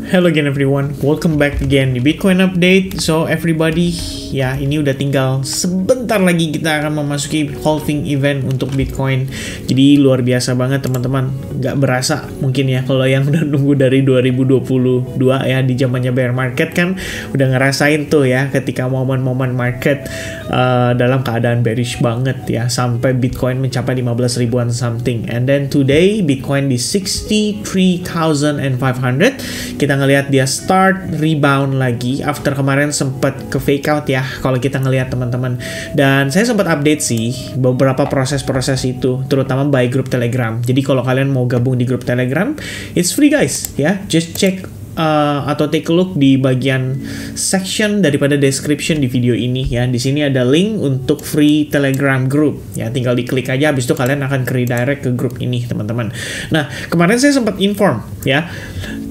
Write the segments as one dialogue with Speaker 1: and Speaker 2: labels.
Speaker 1: Hello again everyone, welcome back again di Bitcoin Update. So everybody, ya ini udah tinggal sebentar lagi kita akan memasuki halving event untuk Bitcoin. Jadi luar biasa banget teman-teman, nggak berasa mungkin ya kalau yang udah nunggu dari 2022 ya di zamannya bear market kan udah ngerasain tuh ya ketika momen-momen market dalam keadaan bearish banget ya sampai Bitcoin mencapai 15 ribuan something. And then today Bitcoin di 63,500. Kita ngelihat dia start rebound lagi after kemarin sempat ke fake out ya kalau kita ngelihat teman-teman. Dan saya sempat update sih beberapa proses-proses itu terutama by grup Telegram. Jadi kalau kalian mau gabung di grup Telegram, it's free guys ya. Just check atau take a look di bagian section daripada description di video ini ya. Di sini ada link untuk free Telegram group ya. Tinggal diklik aja, habis itu kalian akan ke redirect ke grup ini teman-teman. Nah kemarin saya sempat inform ya,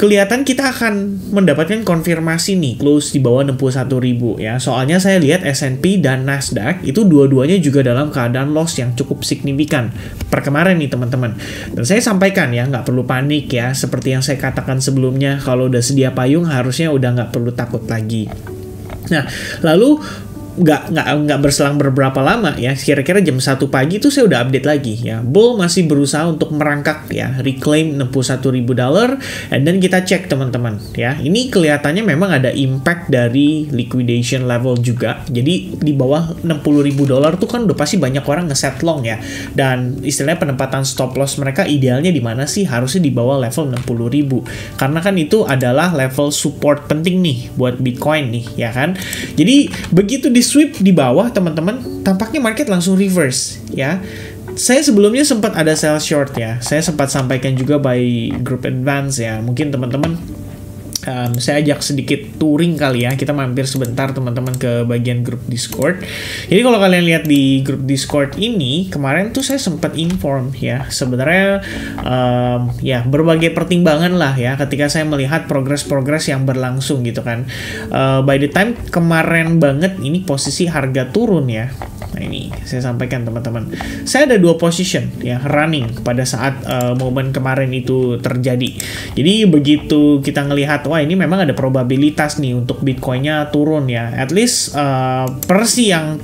Speaker 1: kelihatan kita akan mendapatkan konfirmasi nih close di bawah 61.000 ya. Soalnya saya lihat S&P dan Nasdaq itu dua-duanya juga dalam keadaan loss yang cukup signifikan per kemarin nih teman-teman. Dan saya sampaikan ya, nggak perlu panik ya. Seperti yang saya katakan sebelumnya, kalau udah sedia payung harusnya udah nggak perlu takut lagi. Nah lalu nggak berselang beberapa lama ya, kira-kira jam 1 pagi itu saya udah update lagi ya. Bull masih berusaha untuk merangkak ya, reclaim $61.000, and then kita cek teman-teman ya. Ini kelihatannya memang ada impact dari liquidation level juga. Jadi di bawah $60.000 tuh kan udah pasti banyak orang ngeset long ya. Dan istilahnya penempatan stop loss mereka idealnya di mana sih? Harusnya di bawah level 60.000. Karena kan itu adalah level support penting nih buat Bitcoin nih ya kan. Jadi begitu di sweep di bawah teman-teman, tampaknya market langsung reverse ya. Saya sebelumnya sempat ada sell short ya. Saya sempat sampaikan juga by group advance ya. Mungkin teman-teman saya ajak sedikit touring kali ya. Kita mampir sebentar teman-teman ke bagian grup Discord. Jadi kalau kalian lihat di grup Discord ini, kemarin tuh saya sempat inform ya. Sebenarnya ya berbagai pertimbangan lah ya ketika saya melihat progres-progres yang berlangsung gitu kan. By the time kemarin banget ini posisi harga turun ya. Nah ini saya sampaikan teman-teman. Saya ada 2 position ya running pada saat momen kemarin itu terjadi. Jadi begitu kita ngelihat wah ini memang ada probabilitas nih untuk Bitcoinnya turun ya. At least per siang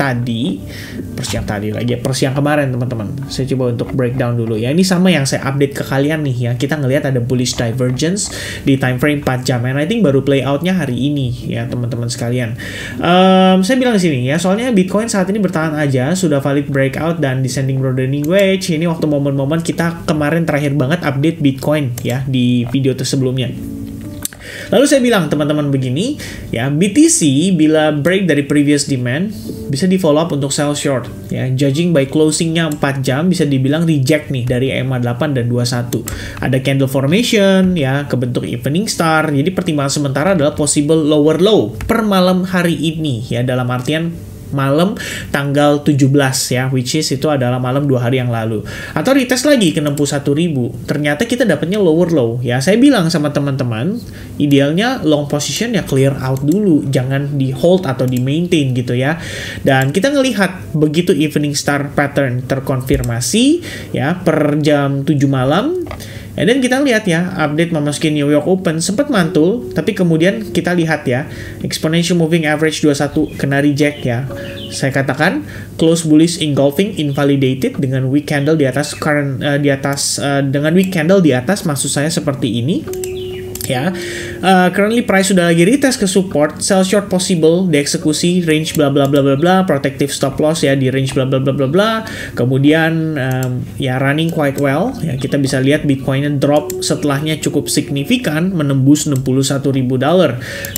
Speaker 1: kemarin teman-teman. Saya coba untuk breakdown dulu ya. Ini sama yang saya update ke kalian nih ya. Kita ngelihat ada bullish divergence di time frame 4 jam. And I think baru play outnya hari ini ya teman-teman sekalian. Saya bilang di sini ya, soalnya Bitcoin saat ini bertahan aja, sudah valid breakout dan descending broadening wedge. Ini waktu momen-momen kita kemarin terakhir banget update Bitcoin ya di video sebelumnya. Lalu saya bilang teman-teman begini ya, BTC bila break dari previous demand bisa di follow up untuk sell short ya. Judging by closingnya 4 jam bisa dibilang reject nih dari EMA 8 dan 21. Ada candle formation ya, kebentuk evening star. Jadi pertimbangan sementara adalah possible lower low per malam hari ini ya, dalam artian malam tanggal 17 ya, which is itu adalah malam 2 hari yang lalu. Atau retest lagi ke 61.000. Ternyata kita dapatnya lower low ya. Saya bilang sama teman-teman, idealnya long position ya clear out dulu, jangan di hold atau di maintain gitu ya. Dan kita ngelihat begitu evening star pattern terkonfirmasi ya per jam 7 malam. And then kita lihat ya, update memasuki New York Open sempat mantul, tapi kemudian kita lihat ya, exponential moving average 21 kena reject ya. Saya katakan close bullish engulfing invalidated dengan weak candle di atas dengan weak candle di atas, maksud saya seperti ini. Ya, currently price sudah lagi retest ke support, sell short possible, dieksekusi range bla bla bla bla bla, protective stop loss ya di range bla bla bla bla bla. Kemudian ya running quite well ya, kita bisa lihat Bitcoinnya drop setelahnya cukup signifikan menembus $61.000.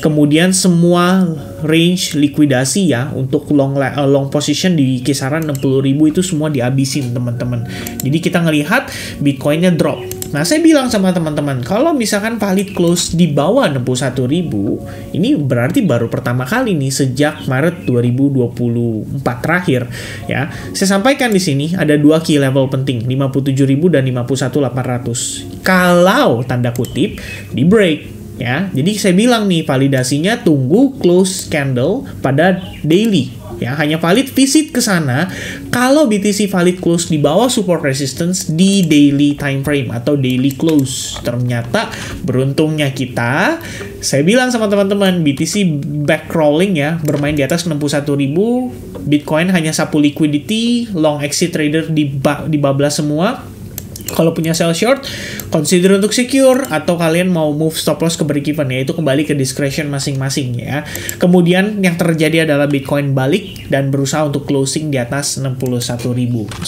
Speaker 1: Kemudian semua range likuidasi ya untuk long position di kisaran 60.000 itu semua dihabisin teman-teman. Jadi kita ngelihat Bitcoinnya drop. Nah, saya bilang sama teman-teman, kalau misalkan valid close di bawah 61.000, ini berarti baru pertama kali nih sejak Maret 2024 terakhir ya. Saya sampaikan di sini ada 2 key level penting, 57.000 dan 51.800. Kalau tanda kutip di break ya. Jadi saya bilang nih validasinya tunggu close candle pada daily ya, hanya valid visit ke sana kalau BTC valid close di bawah support resistance di daily time frame atau daily close. Ternyata beruntungnya kita, saya bilang sama teman-teman, BTC back crawling ya, bermain di atas 61.000, Bitcoin hanya sapu liquidity, long exit trader dibablas semua. Kalau punya sell short, consider untuk secure, atau kalian mau move stop loss ke break even, ya itu kembali ke discretion masing-masing ya. Kemudian yang terjadi adalah Bitcoin balik dan berusaha untuk closing di atas 61.000.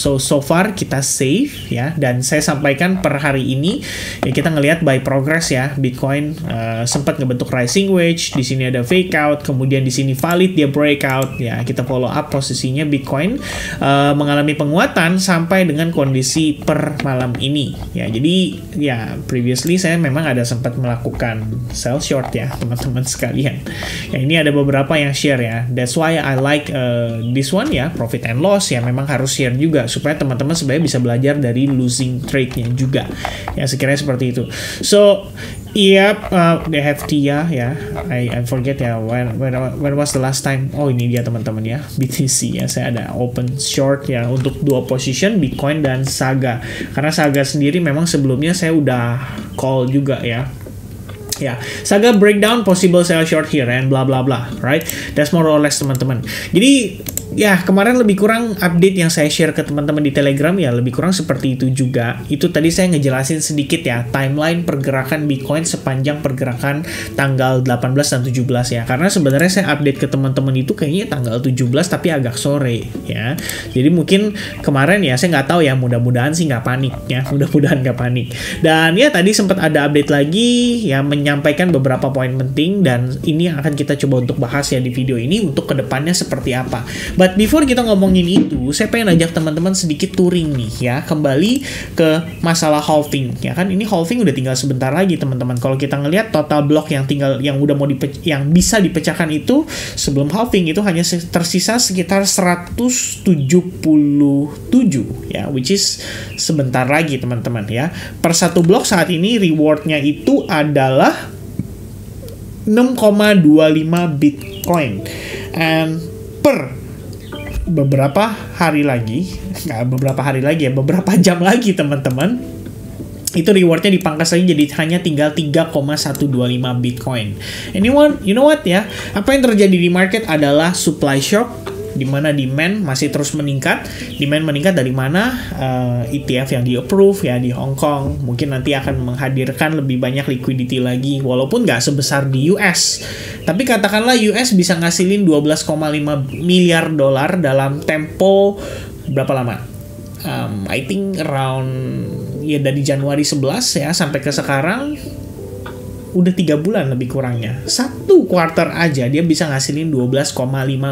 Speaker 1: So far kita safe ya, dan saya sampaikan per hari ini ya, kita ngelihat by progress ya, Bitcoin sempat ngebentuk rising wedge, di sini ada fake out, kemudian di sini valid dia breakout ya, kita follow up posisinya Bitcoin mengalami penguatan sampai dengan kondisi per malam ini ya. Jadi ya previously saya memang ada sempat melakukan sell short ya teman-teman sekalian ya. Ini ada beberapa yang share ya, that's why I like this one ya, profit and loss ya, memang harus share juga supaya teman-teman sebenarnya bisa belajar dari losing trade-nya juga ya, sekiranya seperti itu. So yep, they have TIA ya, I forget ya, when was the last time, oh ini dia teman-teman ya, BTC ya, saya ada open short ya untuk 2 position Bitcoin dan Saga, karena Saga sendiri memang sebelumnya saya udah call juga ya. Ya, Saga breakdown possible sell short here and bla bla bla, right? That's more or less teman-teman. Jadi ya kemarin lebih kurang update yang saya share ke teman-teman di Telegram ya, lebih kurang seperti itu juga. Itu tadi saya ngejelasin sedikit ya timeline pergerakan Bitcoin sepanjang pergerakan tanggal 18 dan 17 ya. Karena sebenarnya saya update ke teman-teman itu kayaknya tanggal 17 tapi agak sore ya. Jadi mungkin kemarin ya saya nggak tahu ya, mudah-mudahan sih nggak panik ya, mudah-mudahan nggak panik. Dan ya tadi sempat ada update lagi ya, menyampaikan beberapa poin penting, dan ini yang akan kita coba untuk bahas ya di video ini untuk kedepannya seperti apa. But before kita ngomongin itu, saya pengen ajak teman-teman sedikit touring nih ya, kembali ke masalah halving ya kan. Ini halving udah tinggal sebentar lagi teman-teman. Kalau kita ngelihat total block yang tinggal, yang udah mau yang bisa dipecahkan itu sebelum halving itu hanya tersisa sekitar 177 ya, which is sebentar lagi teman-teman ya. Per satu blok saat ini rewardnya itu adalah 6,25 Bitcoin, and per beberapa hari lagi, beberapa jam lagi teman-teman, itu rewardnya dipangkas lagi jadi hanya tinggal 3,125 Bitcoin. Anyone, you know what ya, apa yang terjadi di market adalah supply shock, di mana demand masih terus meningkat. Demand meningkat dari mana? ETF yang di-approve ya di Hong Kong mungkin nanti akan menghadirkan lebih banyak liquidity lagi, walaupun nggak sebesar di US. Tapi katakanlah US bisa ngasilin 12,5 miliar dolar dalam tempo berapa lama? I think around ya dari Januari 11 ya sampai ke sekarang udah 3 bulan lebih kurangnya. 1 quarter aja dia bisa ngasilin 12,5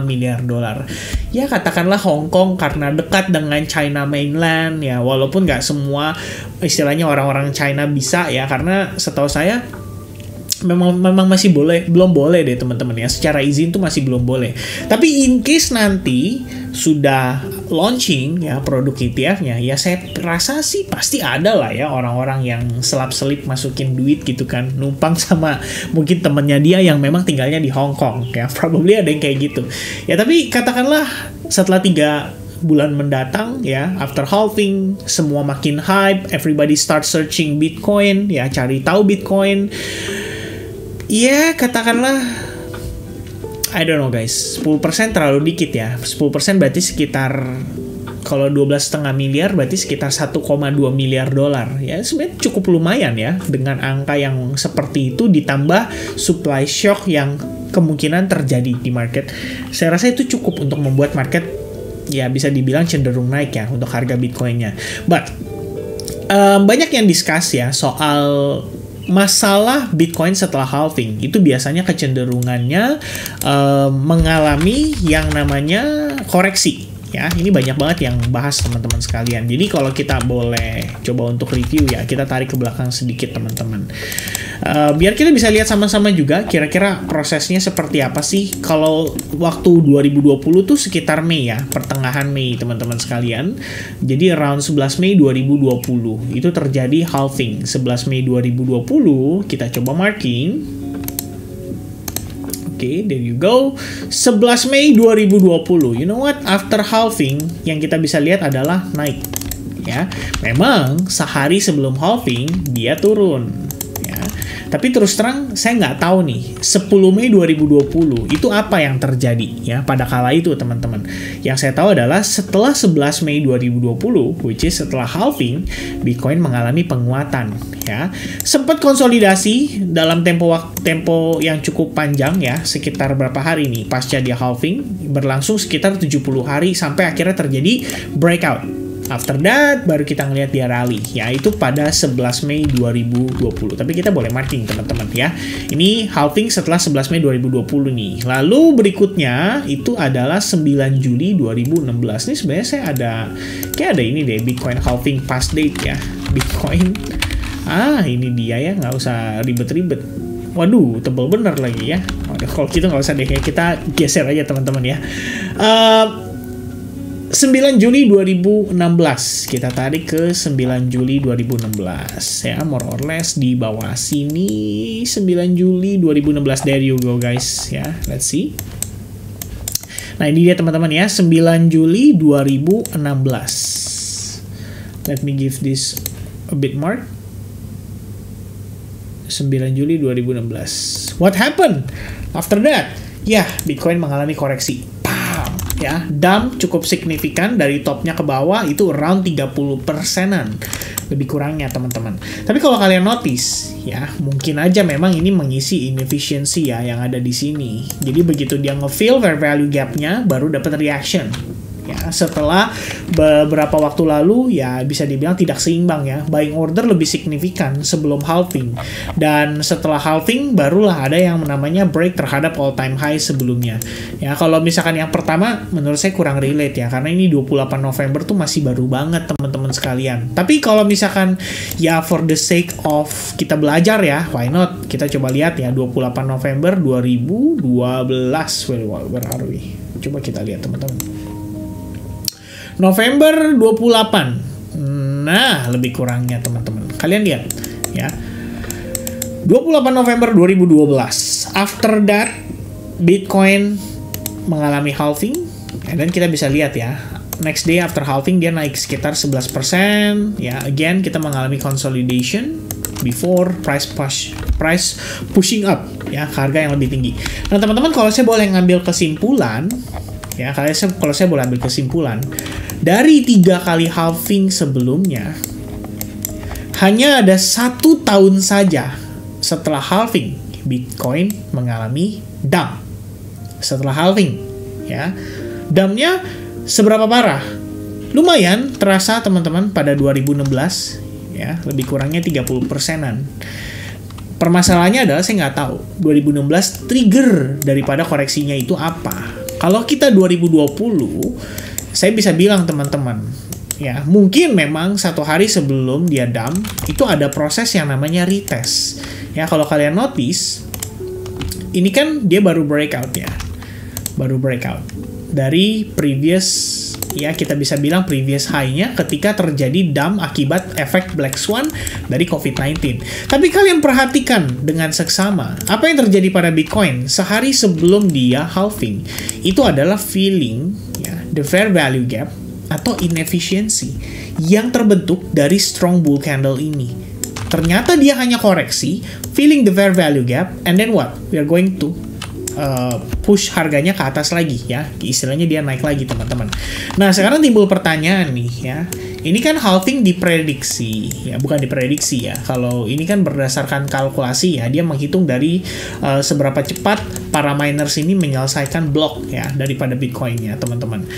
Speaker 1: miliar dolar. Ya katakanlah Hong Kong karena dekat dengan China mainland ya, walaupun nggak semua istilahnya orang-orang China bisa ya, karena setahu saya memang masih belum boleh deh teman-teman ya, secara izin tuh masih belum boleh. Tapi in case nanti sudah launching ya produk ETF-nya, ya saya rasa sih pasti ada lah ya orang-orang yang selap-selip masukin duit gitu kan, numpang sama mungkin temennya dia yang memang tinggalnya di Hong Kong ya, probably ada yang kayak gitu ya. Tapi katakanlah setelah 3 bulan mendatang ya, after halving semua makin hype, everybody start searching Bitcoin ya, cari tahu Bitcoin. Ya, katakanlah I don't know guys, 10% terlalu dikit ya. 10% berarti sekitar, kalau 12,5 miliar berarti sekitar 1,2 miliar dolar. Ya, sebenarnya cukup lumayan ya dengan angka yang seperti itu, ditambah supply shock yang kemungkinan terjadi di market. Saya rasa itu cukup untuk membuat market ya bisa dibilang cenderung naik ya untuk harga Bitcoin-nya. But banyak yang discuss ya soal masalah Bitcoin setelah halving. Itu biasanya kecenderungannya mengalami yang namanya koreksi ya. Ini banyak banget yang bahas teman-teman sekalian. Jadi kalau kita boleh coba untuk review ya, kita tarik ke belakang sedikit teman-teman, biar kita bisa lihat sama-sama juga kira-kira prosesnya seperti apa sih. Kalau waktu 2020 tuh sekitar Mei ya, pertengahan Mei teman-teman sekalian. Jadi around 11 Mei 2020 itu terjadi halving. 11 Mei 2020 kita coba marking. Oke, there you go. 11 Mei 2020. You know what? After halving, yang kita bisa lihat adalah naik. Ya, memang sehari sebelum halving dia turun. Ya, tapi terus terang saya nggak tahu nih 10 Mei 2020 itu apa yang terjadi ya pada kala itu teman-teman. Yang saya tahu adalah setelah 11 Mei 2020, which is setelah halving, Bitcoin mengalami penguatan ya. Sempat konsolidasi dalam tempo yang cukup panjang ya, sekitar berapa hari nih pasca dia halving, berlangsung sekitar 70 hari sampai akhirnya terjadi breakout. After that, baru kita ngelihat dia rally, yaitu pada 11 Mei 2020. Tapi kita boleh marking, teman-teman, ya. Ini halving setelah 11 Mei 2020 nih. Lalu berikutnya, itu adalah 9 Juli 2016. Ini sebenarnya saya kayak ada ini deh, Bitcoin halving past date ya. Bitcoin. Ini dia ya, nggak usah ribet-ribet. Waduh, tebel bener lagi ya. Kalau gitu nggak usah deh, kita geser aja, teman-teman ya. 9 Juli 2016, kita tarik ke 9 Juli 2016 ya, more or less di bawah sini. 9 Juli 2016, there you go guys ya, let's see. Nah ini dia teman-teman ya, 9 Juli 2016. Let me give this a bit mark. 9 Juli 2016. What happened after that? Ya, Bitcoin mengalami koreksi. Ya, dump cukup signifikan dari topnya ke bawah itu around 30%-an lebih kurangnya teman-teman. Tapi kalau kalian notice ya, mungkin aja memang ini mengisi inefficiency ya yang ada di sini. Jadi begitu dia nge-fill fair value gap-nya baru dapat reaction. Ya, setelah beberapa waktu lalu ya bisa dibilang tidak seimbang ya. Buying order lebih signifikan sebelum halving. Dan setelah halving barulah ada yang namanya break terhadap all time high sebelumnya. Ya, kalau misalkan yang pertama menurut saya kurang relate ya, karena ini 28 November tuh masih baru banget teman-teman sekalian. Tapi kalau misalkan ya for the sake of kita belajar ya, why not? Kita coba lihat ya 28 November 2012. Where are we? Coba kita lihat teman-teman. November 28. Nah, lebih kurangnya teman-teman. Kalian lihat ya. 28 November 2012. After that, Bitcoin mengalami halving. Dan kita bisa lihat ya. Next day after halving dia naik sekitar 11%. Ya, again kita mengalami consolidation before price pushing up ya, harga yang lebih tinggi. Nah, teman-teman kalau saya boleh ngambil kesimpulan ya, kalau saya boleh ambil kesimpulan dari 3 kali halving sebelumnya, hanya ada 1 tahun saja setelah halving Bitcoin mengalami dump. Setelah halving ya, dumpnya seberapa parah? Lumayan terasa teman-teman pada 2016 ya, lebih kurangnya 30%-an. Permasalahannya adalah saya nggak tahu 2016 trigger daripada koreksinya itu apa. Kalau kita 2020, saya bisa bilang teman-teman, ya mungkin memang 1 hari sebelum dia dump, itu ada proses yang namanya retest. Ya kalau kalian notice, ini kan dia baru breakout ya. Baru breakout. Dari previous, ya kita bisa bilang previous high-nya ketika terjadi dump akibat efek Black Swan dari COVID-19. Tapi kalian perhatikan dengan seksama, apa yang terjadi pada Bitcoin sehari sebelum dia halving, itu adalah filling ya, the fair value gap atau inefficiency yang terbentuk dari strong bull candle ini. Ternyata dia hanya koreksi, filling the fair value gap, and then what? We are going to push harganya ke atas lagi ya, istilahnya dia naik lagi teman-teman. Nah sekarang timbul pertanyaan nih ya, ini kan halving diprediksi ya, bukan diprediksi ya, kalau ini kan berdasarkan kalkulasi ya, dia menghitung dari seberapa cepat para miners ini menyelesaikan blok ya daripada Bitcoin-nya teman-teman.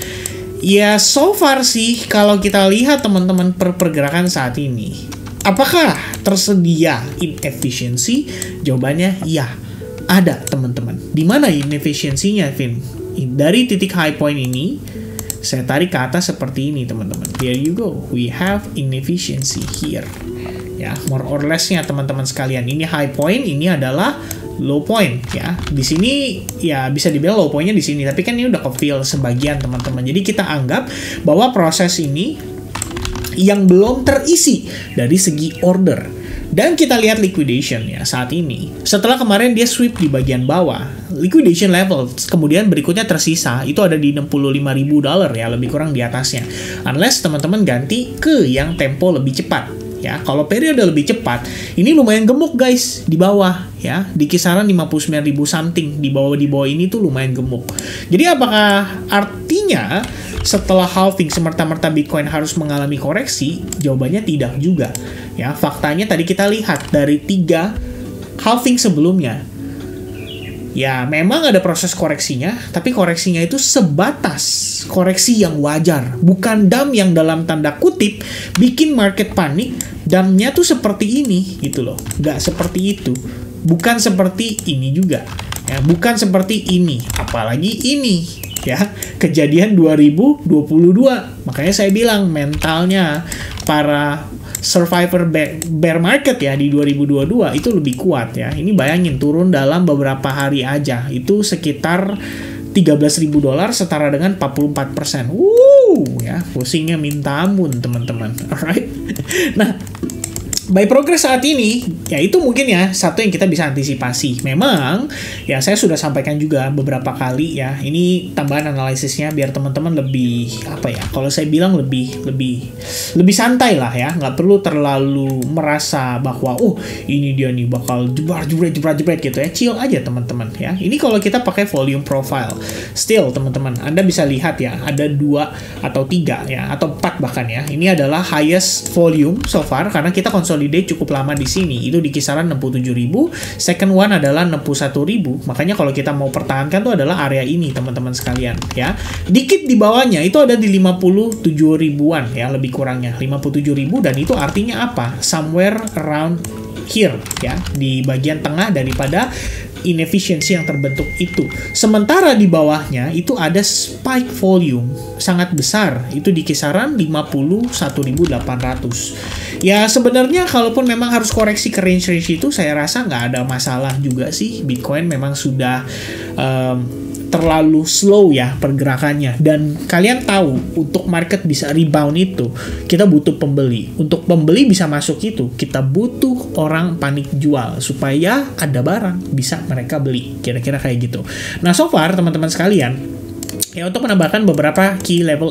Speaker 1: Ya so far sih kalau kita lihat teman-teman pergerakan saat ini, apakah tersedia inefficiency? Jawabannya iya. Ada teman-teman. Di mana inefisiensinya, Vin? Dari titik high point ini, saya tarik ke atas seperti ini, teman-teman. There you go. We have inefficiency here. Ya, more or less-nya teman-teman sekalian. Ini high point, ini adalah low point ya. Di sini ya bisa dibilang low point-nya di sini, tapi kan ini udah ke-fill sebagian, teman-teman. Jadi kita anggap bahwa proses ini yang belum terisi dari segi order. Dan kita lihat liquidation ya saat ini. Setelah kemarin dia sweep di bagian bawah, liquidation level kemudian berikutnya tersisa itu ada di $65.000 ya, lebih kurang di atasnya. Unless teman-teman ganti ke yang tempo lebih cepat. Ya, kalau periode lebih cepat, ini lumayan gemuk guys di bawah ya, di kisaran 59.000 something di bawah ini tuh lumayan gemuk. Jadi apakah artinya setelah halving semerta-merta Bitcoin harus mengalami koreksi? Jawabannya tidak juga. Ya, faktanya tadi kita lihat dari 3 halving sebelumnya. Ya, memang ada proses koreksinya, tapi koreksinya itu sebatas koreksi yang wajar. Bukan dump yang dalam tanda kutip bikin market panik. Dumpnya tuh seperti ini, gitu loh. Nggak seperti itu. Bukan seperti ini juga. Ya, bukan seperti ini. Apalagi ini. Ya, kejadian 2022. Makanya saya bilang mentalnya para survivor bear market ya di 2022 itu lebih kuat ya. Ini bayangin turun dalam beberapa hari aja itu sekitar $13.000 setara dengan 44%. Ya, pusingnya minta ampun teman-teman. Alright. Nah, by progress saat ini, ya itu mungkin ya satu yang kita bisa antisipasi. Memang, ya saya sudah sampaikan juga beberapa kali ya. Ini tambahan analisisnya biar teman-teman lebih apa ya? Kalau saya bilang lebih santai lah ya. Nggak perlu terlalu merasa bahwa ini dia nih bakal jebret gitu ya. Chill aja teman-teman ya. Ini kalau kita pakai volume profile. Still teman-teman, Anda bisa lihat ya ada 2 atau 3 ya atau 4 bahkan ya. Ini adalah highest volume so far karena kita consolidate cukup lama di sini. Itu di kisaran 67.000. Second one adalah 61.000. Makanya kalau kita mau pertahankan itu adalah area ini, teman-teman sekalian, ya. Dikit di bawahnya itu ada di 57.000-an ya, lebih kurangnya. 57.000 dan itu artinya apa? Somewhere around here ya, di bagian tengah daripada inefisiensi yang terbentuk itu. Sementara di bawahnya itu ada spike volume sangat besar, itu di kisaran 51.800. Ya sebenarnya kalaupun memang harus koreksi ke range-range itu, saya rasa nggak ada masalah juga sih. Bitcoin memang sudah terlalu slow ya pergerakannya, dan kalian tahu untuk market bisa rebound itu kita butuh pembeli. Untuk pembeli bisa masuk itu kita butuh orang panik jual supaya ada barang bisa mereka beli, kira-kira kayak gitu. Nah so far teman-teman sekalian, ya untuk menambahkan beberapa key level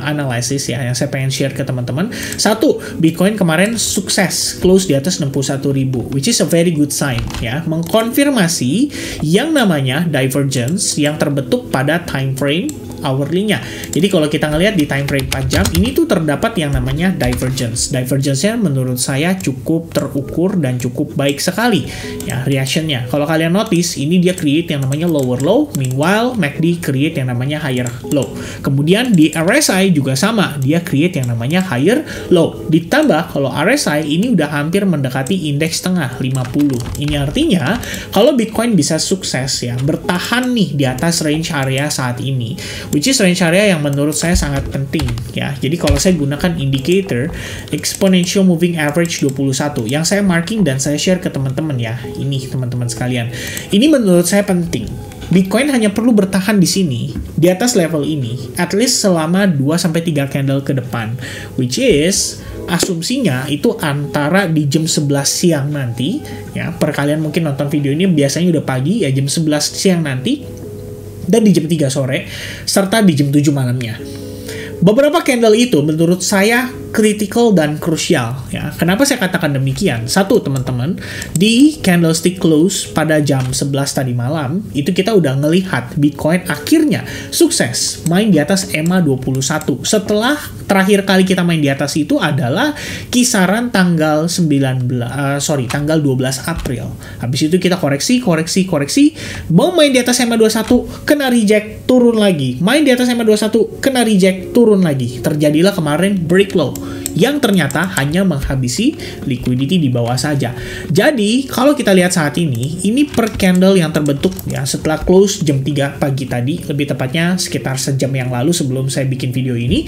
Speaker 1: analysis ya yang saya pengen share ke teman-teman. Satu, Bitcoin kemarin sukses close di atas 61.000, which is a very good sign ya, mengkonfirmasi yang namanya divergence yang terbentuk pada time frame hourly-nya. Jadi kalau kita ngelihat di time frame 4 jam, ini tuh terdapat yang namanya divergence. Divergence-nya menurut saya cukup terukur dan cukup baik sekali ya reaction-nya. Kalau kalian notice, ini dia create yang namanya lower low, meanwhile MACD create yang namanya higher low. Kemudian di RSI juga sama, dia create yang namanya higher low. Ditambah kalau RSI ini udah hampir mendekati indeks tengah 50. Ini artinya kalau Bitcoin bisa sukses ya bertahan nih di atas range area saat ini, which is range area yang menurut saya sangat penting ya. Jadi kalau saya gunakan indicator exponential moving average 21 yang saya marking dan saya share ke teman-teman ya. Ini teman-teman sekalian. Ini menurut saya penting. Bitcoin hanya perlu bertahan di sini, di atas level ini, at least selama 2-3 candle ke depan, which is asumsinya itu antara di jam 11 siang nanti ya. Per kalian mungkin nonton video ini biasanya udah pagi ya, jam 11 siang nanti dan di jam 3 sore, serta di jam 7 malamnya. Beberapa candle itu menurut saya critical dan krusial ya. Kenapa saya katakan demikian? Satu teman-teman, di candlestick close pada jam 11 tadi malam, itu kita udah ngelihat Bitcoin akhirnya sukses main di atas EMA 21. Setelah terakhir kali kita main di atas itu adalah kisaran tanggal 12 April. Habis itu kita koreksi, mau main di atas EMA 21, kena reject, turun lagi. Main di atas EMA 21, kena reject, turun lagi. Terjadilah kemarin break low yang ternyata hanya menghabisi liquidity di bawah saja. Jadi, kalau kita lihat saat ini per candle yang terbentuk ya setelah close jam 3 pagi tadi, lebih tepatnya sekitar sejam yang lalu sebelum saya bikin video ini,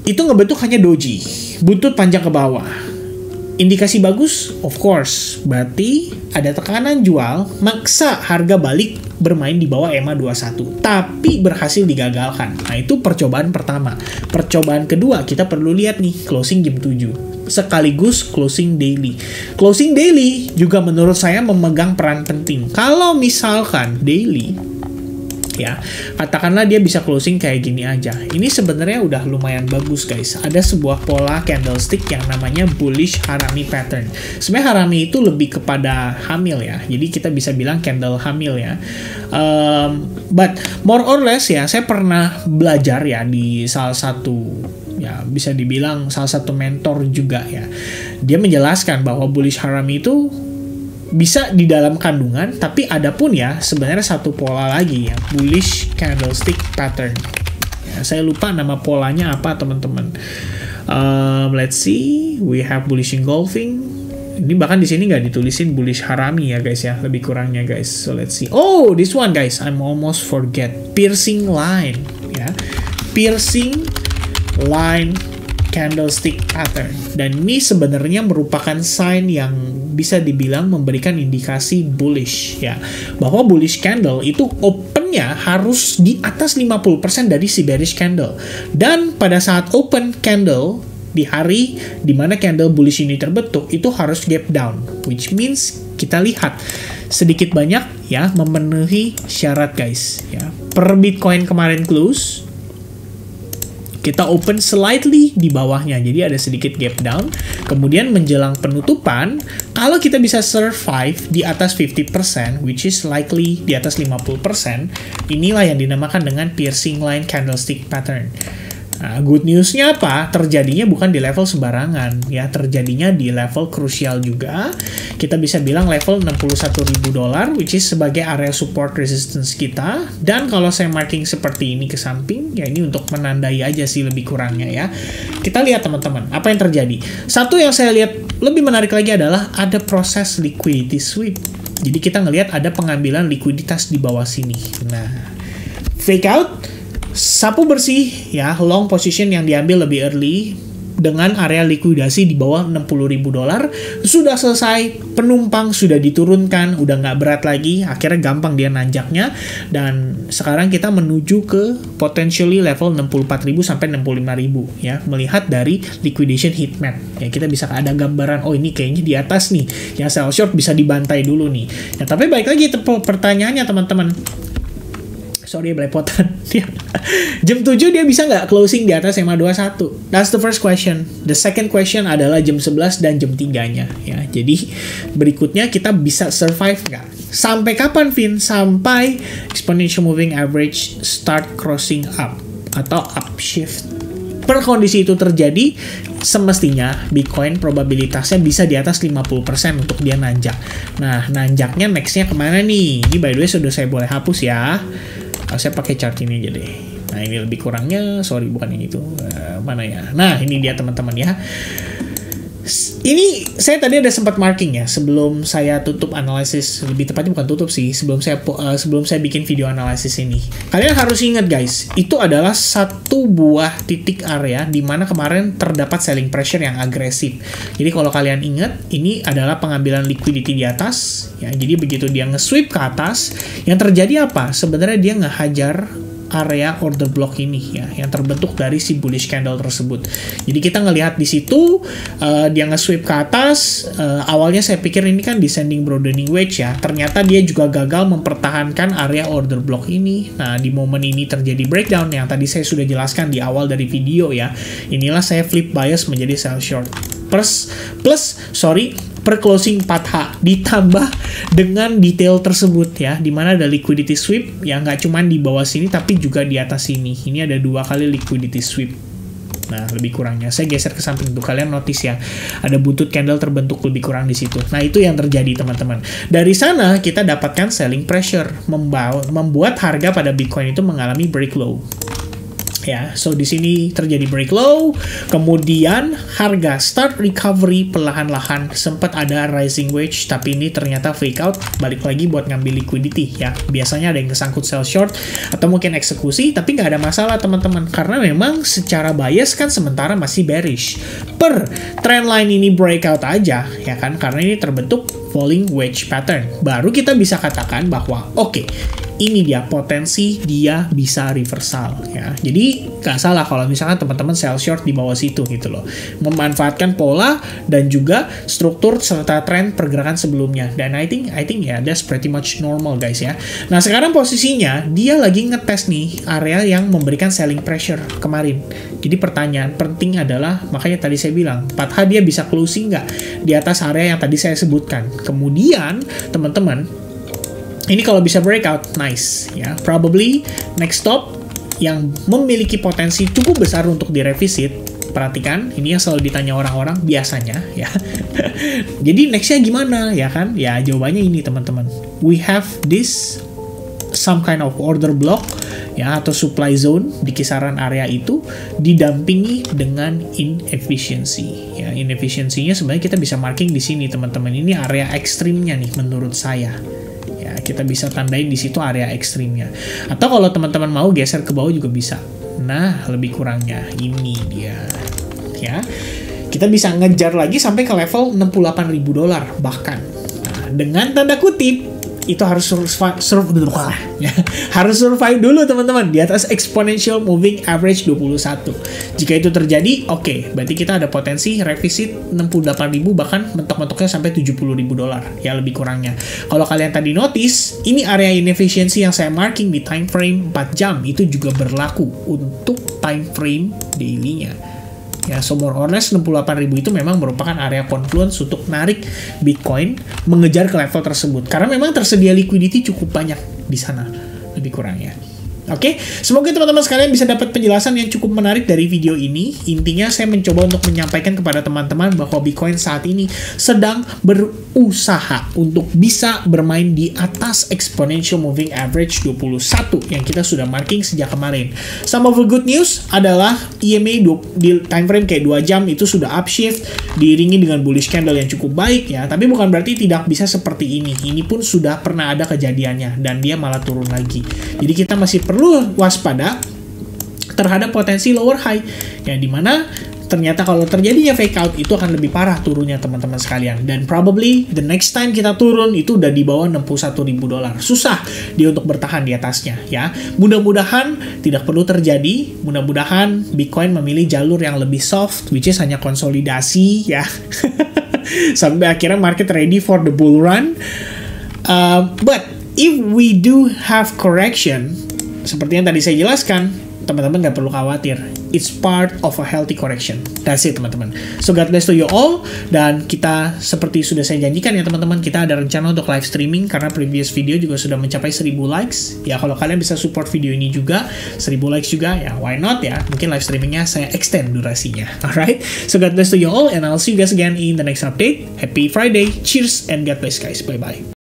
Speaker 1: itu ngebentuk hanya doji, buntut panjang ke bawah. Indikasi bagus? Of course. Berarti ada tekanan jual, maksa harga balik bermain di bawah EMA 21. Tapi berhasil digagalkan. Nah, itu percobaan pertama. Percobaan kedua, kita perlu lihat nih, closing jam 7. sekaligus closing daily. Closing daily juga menurut saya memegang peran penting. Kalau misalkan daily, ya, katakanlah dia bisa closing kayak gini aja. Ini sebenarnya udah lumayan bagus guys. Ada sebuah pola candlestick yang namanya bullish harami pattern. Sebenarnya harami itu lebih kepada hamil ya. Jadi kita bisa bilang candle hamil ya. But more or less ya, saya pernah belajar ya di salah satu, ya bisa dibilang salah satu mentor juga ya. Dia menjelaskan bahwa bullish harami itu bisa di dalam kandungan, tapi ada pun ya sebenarnya satu pola lagi ya, bullish candlestick pattern. Ya, saya lupa nama polanya apa teman-teman. Let's see, we have bullish engulfing. Ini bahkan di sini nggak ditulisin bullish harami ya guys ya, lebih kurangnya guys. So let's see. Oh, this one guys, I'm almost forget. Piercing line ya, piercing line candlestick pattern. Dan ini sebenarnya merupakan sign yang bisa dibilang memberikan indikasi bullish ya. Bahwa bullish candle itu opennya harus di atas 50% dari si bearish candle. Dan pada saat open candle di hari dimana candle bullish ini terbentuk, itu harus gap down. Which means kita lihat sedikit banyak ya memenuhi syarat guys ya. Per Bitcoin kemarin close, kita open slightly di bawahnya, jadi ada sedikit gap down. Kemudian menjelang penutupan, kalau kita bisa survive di atas 50%, which is likely di atas 50%, inilah yang dinamakan dengan piercing line candlestick pattern. Nah, good news-nya apa? Terjadinya bukan di level sembarangan, ya, terjadinya di level krusial juga. Kita bisa bilang level $61.000, which is sebagai area support resistance kita. Dan kalau saya marking seperti ini ke samping, ya ini untuk menandai aja sih lebih kurangnya ya. Kita lihat teman-teman, apa yang terjadi. Satu yang saya lihat lebih menarik lagi adalah ada proses liquidity sweep. Jadi kita ngelihat ada pengambilan likuiditas di bawah sini. Nah, fake out, sapu bersih ya, long position yang diambil lebih early dengan area likuidasi di bawah $60.000 sudah selesai, penumpang sudah diturunkan, udah nggak berat lagi, akhirnya gampang dia nanjaknya. Dan sekarang kita menuju ke potentially level 64.000 sampai 65.000 ya, melihat dari liquidation heat map ya. Kita bisa ada gambaran, oh ini kayaknya di atas nih, yang sell short bisa dibantai dulu nih ya. Tapi baik lagi pertanyaannya teman-teman, sorry belepotan. Jam 7 dia bisa nggak closing di atas EMA 21? That's the first question. The second question adalah jam 11 dan jam 3-nya ya. Jadi berikutnya kita bisa survive nggak? Sampai kapan, Vin? Sampai exponential moving average start crossing up atau upshift. Per kondisi itu terjadi, semestinya Bitcoin probabilitasnya bisa di atas 50% untuk dia nanjak. Nah, nanjaknya next-nya kemana nih? Ini by the way sudah saya boleh hapus ya. Saya pakai chart ini aja deh. Nah, ini lebih kurangnya, sorry bukan yang itu. Mana ya? Nah, ini dia teman-teman ya. Ini saya tadi ada sempat marking ya sebelum saya tutup analisis, lebih tepatnya bukan tutup sih, sebelum saya bikin video analisis ini. Kalian harus ingat guys, itu adalah satu buah titik area di mana kemarin terdapat selling pressure yang agresif. Jadi kalau kalian ingat, ini adalah pengambilan liquidity di atas ya. Jadi begitu dia nge-sweep ke atas, yang terjadi apa? Sebenarnya dia ngehajar area order block ini ya, yang terbentuk dari si bullish candle tersebut. Jadi kita ngelihat di situ dia nge-sweep ke atas. Awalnya saya pikir ini kan descending broadening wedge ya, ternyata dia juga gagal mempertahankan area order block ini. Nah, di momen ini terjadi breakdown yang tadi saya sudah jelaskan di awal dari video ya. Inilah saya flip bias menjadi sell short per closing 4H ditambah dengan detail tersebut ya, dimana ada liquidity sweep yang nggak cuma di bawah sini tapi juga di atas sini. Ini ada 2 kali liquidity sweep. Nah, lebih kurangnya saya geser ke samping tuh, kalian notice ya, ada buntut candle terbentuk lebih kurang di situ. Nah, itu yang terjadi teman-teman. Dari sana kita dapatkan selling pressure, membuat harga pada Bitcoin itu mengalami break low. Ya, so di sini terjadi break low, kemudian harga start recovery perlahan-lahan, sempat ada rising wedge, tapi ini ternyata fake out, balik lagi buat ngambil liquidity ya. Biasanya ada yang kesangkut sell short atau mungkin eksekusi, tapi nggak ada masalah teman-teman, karena memang secara bias kan sementara masih bearish. Per trend line ini breakout aja ya kan, karena ini terbentuk falling wedge pattern. Baru kita bisa katakan bahwa oke, ini dia potensi dia bisa reversal ya. Jadi gak salah kalau misalkan teman-teman sell short di bawah situ gitu loh. Memanfaatkan pola dan juga struktur serta tren pergerakan sebelumnya. Dan I think ya that's pretty much normal guys ya. Nah sekarang posisinya dia lagi ngetes nih area yang memberikan selling pressure kemarin. Jadi pertanyaan penting adalah, makanya tadi saya bilang 4H dia bisa closing nggak di atas area yang tadi saya sebutkan. Kemudian teman-teman, ini kalau bisa breakout, nice ya. Probably next stop yang memiliki potensi cukup besar untuk direvisit. Perhatikan, ini yang selalu ditanya orang-orang biasanya ya. Jadi nextnya gimana ya kan? Ya jawabannya ini teman-teman. We have this some kind of order block ya, atau supply zone di kisaran area itu didampingi dengan inefficiency ya. Inefficiency-nya sebenarnya kita bisa marking di sini teman-teman. Ini area ekstrimnya nih menurut saya. Kita bisa tandain di situ area ekstrimnya. Atau kalau teman-teman mau geser ke bawah juga bisa. Nah, lebih kurangnya ini dia. Ya. Kita bisa ngejar lagi sampai ke level $68.000 bahkan. Nah, dengan tanda kutip itu harus harus survive dulu teman-teman di atas exponential moving average 21. Jika itu terjadi, oke, berarti kita ada potensi revisit 68.000 bahkan mentok-mentoknya sampai $70.000 ya lebih kurangnya. Kalau kalian tadi notice, ini area inefficiency yang saya marking di time frame 4 jam itu juga berlaku untuk time frame daily-nya. Ya, so more or less 68.000 itu memang merupakan area confluence untuk narik Bitcoin mengejar ke level tersebut. Karena memang tersedia liquidity cukup banyak di sana, lebih kurangnya. Oke, semoga teman-teman sekalian bisa dapat penjelasan yang cukup menarik dari video ini. Intinya saya mencoba untuk menyampaikan kepada teman-teman bahwa Bitcoin saat ini sedang berusaha untuk bisa bermain di atas exponential moving average 21 yang kita sudah marking sejak kemarin. Some of the good news adalah EMA di time frame kayak 2 jam itu sudah upshift diiringi dengan bullish candle yang cukup baik ya, tapi bukan berarti tidak bisa seperti ini. Ini pun sudah pernah ada kejadiannya dan dia malah turun lagi. Jadi kita masih perlu waspada terhadap potensi lower high yang dimana ternyata kalau terjadinya fake out itu akan lebih parah turunnya teman-teman sekalian, dan probably the next time kita turun itu udah di bawah $61.000. Susah dia untuk bertahan di atasnya ya. Mudah-mudahan tidak perlu terjadi. Mudah-mudahan Bitcoin memilih jalur yang lebih soft, which is hanya konsolidasi ya. Sampai akhirnya market ready for the bull run. But if we do have correction seperti yang tadi saya jelaskan, teman-teman nggak perlu khawatir. It's part of a healthy correction. That's it, teman-teman. So, God bless to you all. Dan kita, seperti sudah saya janjikan ya, teman-teman, kita ada rencana untuk live streaming karena previous video juga sudah mencapai 1000 likes. Ya, kalau kalian bisa support video ini juga, 1000 likes juga, ya, why not ya? Mungkin live streamingnya saya extend durasinya. Alright? So, God bless to you all, and I'll see you guys again in the next update. Happy Friday. Cheers, and God bless, guys. Bye-bye.